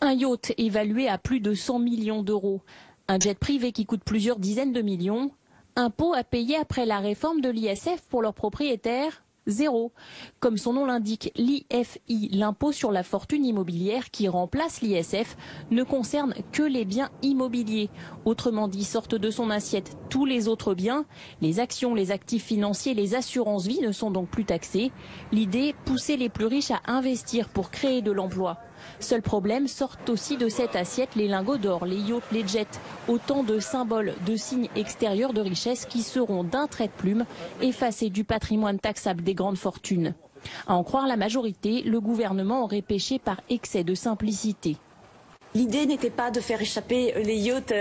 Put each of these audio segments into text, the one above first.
Un yacht évalué à plus de 100 millions d'euros. Un jet privé qui coûte plusieurs dizaines de millions. Impôt à payer après la réforme de l'ISF pour leurs propriétaires? Zéro. Comme son nom l'indique, l'IFI, l'impôt sur la fortune immobilière qui remplace l'ISF, ne concerne que les biens immobiliers. Autrement dit, sortent de son assiette tous les autres biens. Les actions, les actifs financiers, les assurances vie ne sont donc plus taxés. L'idée, pousser les plus riches à investir pour créer de l'emploi. Seul problème, sortent aussi de cette assiette les lingots d'or, les yachts, les jets, autant de symboles, de signes extérieurs de richesse qui seront d'un trait de plume effacés du patrimoine taxable des grandes fortunes. À en croire la majorité, le gouvernement aurait péché par excès de simplicité. L'idée n'était pas de faire échapper les yachts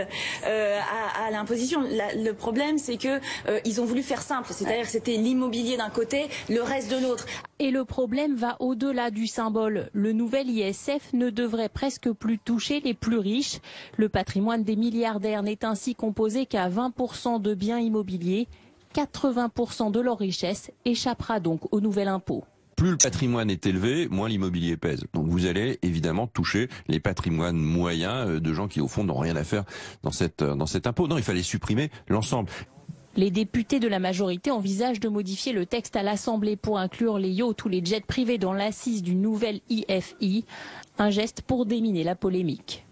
à l'imposition. Le problème, c'est que ils ont voulu faire simple, c'est-à-dire que c'était l'immobilier d'un côté, le reste de l'autre. Et le problème va au-delà du symbole. Le nouvel ISF ne devrait presque plus toucher les plus riches. Le patrimoine des milliardaires n'est ainsi composé qu'à 20% de biens immobiliers. 80% de leur richesse échappera donc au nouvel impôt. Plus le patrimoine est élevé, moins l'immobilier pèse. Donc vous allez évidemment toucher les patrimoines moyens de gens qui au fond n'ont rien à faire dans cet impôt. Non, il fallait supprimer l'ensemble. Les députés de la majorité envisagent de modifier le texte à l'Assemblée pour inclure les yachts ou les jets privés dans l'assise du nouvel IFI. Un geste pour déminer la polémique.